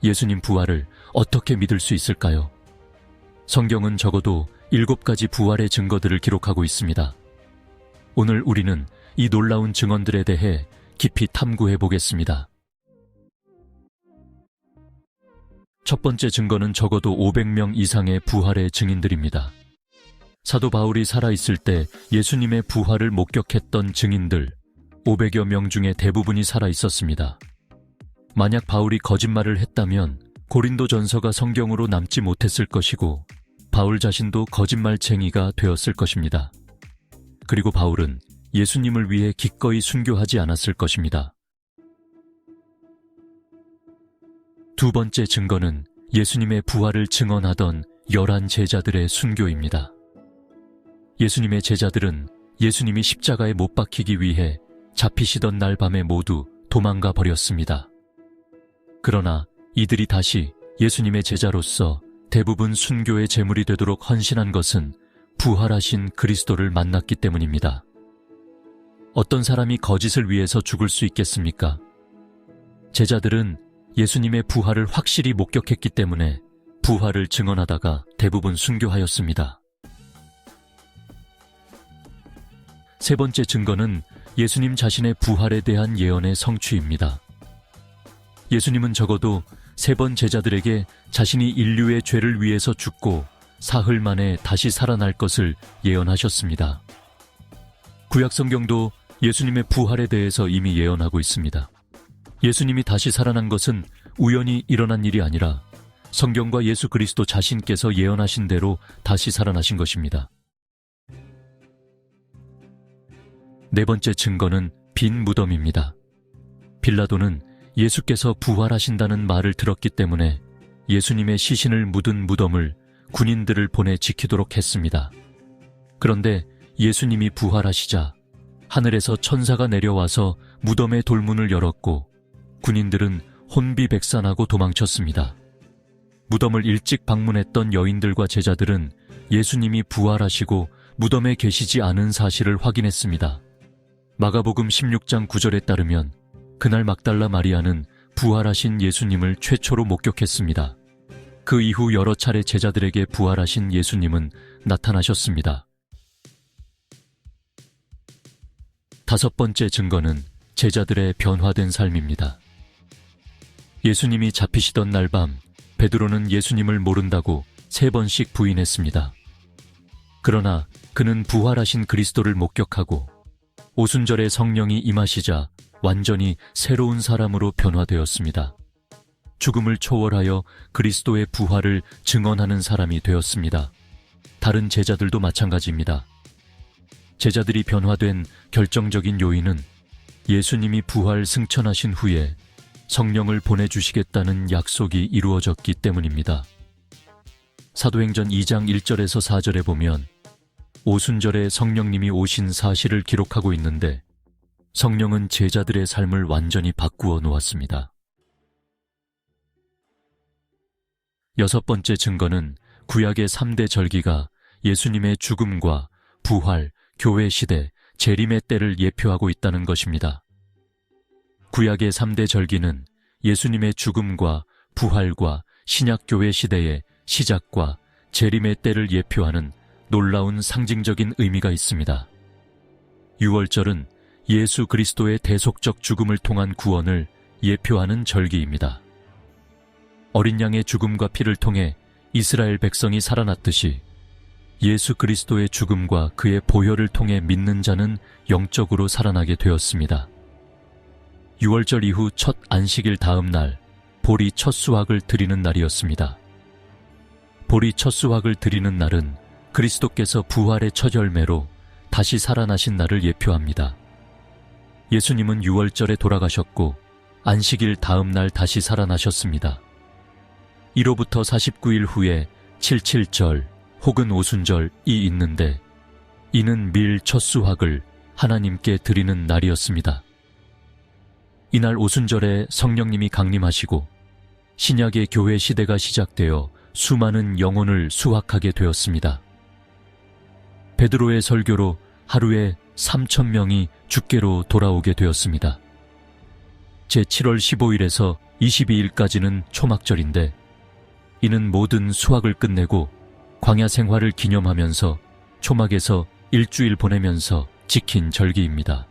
예수님 부활을 어떻게 믿을 수 있을까요? 성경은 적어도 7가지 부활의 증거들을 기록하고 있습니다. 오늘 우리는 이 놀라운 증언들에 대해 깊이 탐구해 보겠습니다. 첫 번째 증거는 적어도 500명 이상의 부활의 증인들입니다. 사도 바울이 살아있을 때 예수님의 부활을 목격했던 증인들 500여 명 중에 대부분이 살아있었습니다. 만약 바울이 거짓말을 했다면 고린도전서가 성경으로 남지 못했을 것이고 바울 자신도 거짓말쟁이가 되었을 것입니다. 그리고 바울은 예수님을 위해 기꺼이 순교하지 않았을 것입니다. 두 번째 증거는 예수님의 부활을 증언하던 11 제자들의 순교입니다. 예수님의 제자들은 예수님이 십자가에 못 박히기 위해 잡히시던 날 밤에 모두 도망가 버렸습니다. 그러나 이들이 다시 예수님의 제자로서 대부분 순교의 제물이 되도록 헌신한 것은 부활하신 그리스도를 만났기 때문입니다. 어떤 사람이 거짓을 위해서 죽을 수 있겠습니까? 제자들은 예수님의 부활을 확실히 목격했기 때문에 부활을 증언하다가 대부분 순교하였습니다. 세 번째 증거는 예수님 자신의 부활에 대한 예언의 성취입니다. 예수님은 적어도 3번 제자들에게 자신이 인류의 죄를 위해서 죽고 사흘 만에 다시 살아날 것을 예언하셨습니다. 구약 성경도 예수님의 부활에 대해서 이미 예언하고 있습니다. 예수님이 다시 살아난 것은 우연히 일어난 일이 아니라 성경과 예수 그리스도 자신께서 예언하신 대로 다시 살아나신 것입니다. 네 번째 증거는 빈 무덤입니다. 빌라도는 예수께서 부활하신다는 말을 들었기 때문에 예수님의 시신을 묻은 무덤을 군인들을 보내 지키도록 했습니다. 그런데 예수님이 부활하시자 하늘에서 천사가 내려와서 무덤의 돌문을 열었고 군인들은 혼비백산하고 도망쳤습니다. 무덤을 일찍 방문했던 여인들과 제자들은 예수님이 부활하시고 무덤에 계시지 않은 사실을 확인했습니다. 마가복음 16장 9절에 따르면 그날 막달라 마리아는 부활하신 예수님을 최초로 목격했습니다. 그 이후 여러 차례 제자들에게 부활하신 예수님은 나타나셨습니다. 다섯 번째 증거는 제자들의 변화된 삶입니다. 예수님이 잡히시던 날 밤 베드로는 예수님을 모른다고 3번씩 부인했습니다. 그러나 그는 부활하신 그리스도를 목격하고 오순절에 성령이 임하시자 완전히 새로운 사람으로 변화되었습니다. 죽음을 초월하여 그리스도의 부활을 증언하는 사람이 되었습니다. 다른 제자들도 마찬가지입니다. 제자들이 변화된 결정적인 요인은 예수님이 부활 승천하신 후에 성령을 보내주시겠다는 약속이 이루어졌기 때문입니다. 사도행전 2장 1절에서 4절에 보면 오순절에 성령님이 오신 사실을 기록하고 있는데 성령은 제자들의 삶을 완전히 바꾸어 놓았습니다. 여섯 번째 증거는 구약의 3대 절기가 예수님의 죽음과 부활, 교회 시대, 재림의 때를 예표하고 있다는 것입니다. 구약의 3대 절기는 예수님의 죽음과 부활과 신약교회 시대의 시작과 재림의 때를 예표하는 놀라운 상징적인 의미가 있습니다. 유월절은 예수 그리스도의 대속적 죽음을 통한 구원을 예표하는 절기입니다. 어린 양의 죽음과 피를 통해 이스라엘 백성이 살아났듯이 예수 그리스도의 죽음과 그의 보혈을 통해 믿는 자는 영적으로 살아나게 되었습니다. 유월절 이후 첫 안식일 다음 날, 보리 첫 수확을 드리는 날이었습니다. 보리 첫 수확을 드리는 날은 그리스도께서 부활의 첫 열매로 다시 살아나신 날을 예표합니다. 예수님은 유월절에 돌아가셨고 안식일 다음 날 다시 살아나셨습니다. 이로부터 49일 후에 77절 혹은 오순절이 있는데 이는 밀 첫 수확을 하나님께 드리는 날이었습니다. 이날 오순절에 성령님이 강림하시고 신약의 교회 시대가 시작되어 수많은 영혼을 수확하게 되었습니다. 베드로의 설교로 하루에 3,000명이 주께로 돌아오게 되었습니다. 제7월 15일에서 22일까지는 초막절인데 이는 모든 수확을 끝내고 광야 생활을 기념하면서 초막에서 일주일 보내면서 지킨 절기입니다.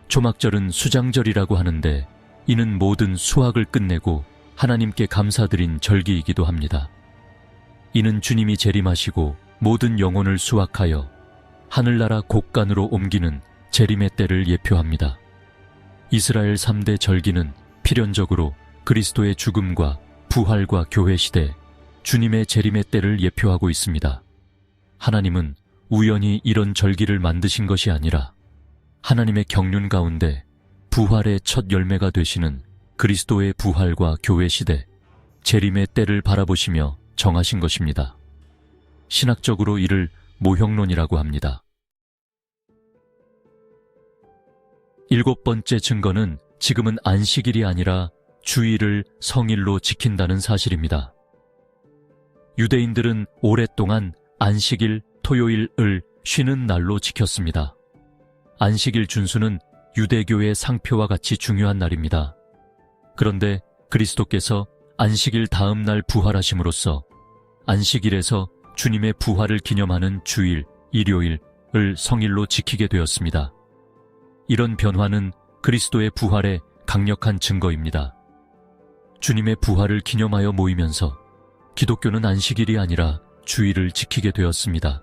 초막절은 수장절이라고 하는데 이는 모든 수확을 끝내고 하나님께 감사드린 절기이기도 합니다. 이는 주님이 재림하시고 모든 영혼을 수확하여 하늘나라 곳간으로 옮기는 재림의 때를 예표합니다. 이스라엘 3대 절기는 필연적으로 그리스도의 죽음과 부활과 교회 시대, 주님의 재림의 때를 예표하고 있습니다. 하나님은 우연히 이런 절기를 만드신 것이 아니라 하나님의 경륜 가운데 부활의 첫 열매가 되시는 그리스도의 부활과 교회 시대, 재림의 때를 바라보시며 정하신 것입니다. 신학적으로 이를 모형론이라고 합니다. 7번째 증거는 지금은 안식일이 아니라 주일을 성일로 지킨다는 사실입니다. 유대인들은 오랫동안 안식일, 토요일을 쉬는 날로 지켰습니다. 안식일 준수는 유대교의 상표와 같이 중요한 날입니다. 그런데 그리스도께서 안식일 다음 날 부활하심으로써 안식일에서 주님의 부활을 기념하는 주일, 일요일을 성일로 지키게 되었습니다. 이런 변화는 그리스도의 부활의 강력한 증거입니다. 주님의 부활을 기념하여 모이면서 기독교는 안식일이 아니라 주일을 지키게 되었습니다.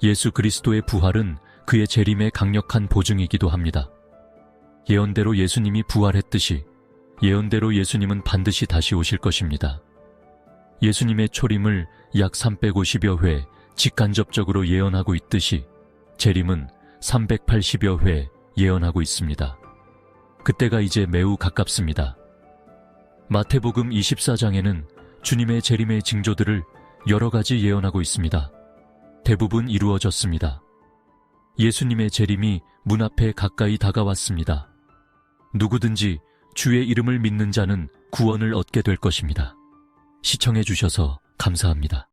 예수 그리스도의 부활은 그의 재림의 강력한 보증이기도 합니다. 예언대로 예수님이 부활했듯이 예언대로 예수님은 반드시 다시 오실 것입니다. 예수님의 초림을 약 350여 회 직간접적으로 예언하고 있듯이 재림은 380여 회 예언하고 있습니다. 그때가 이제 매우 가깝습니다. 마태복음 24장에는 주님의 재림의 징조들을 여러 가지 예언하고 있습니다. 대부분 이루어졌습니다. 예수님의 재림이 문 앞에 가까이 다가왔습니다. 누구든지 주의 이름을 믿는 자는 구원을 얻게 될 것입니다. 시청해 주셔서 감사합니다.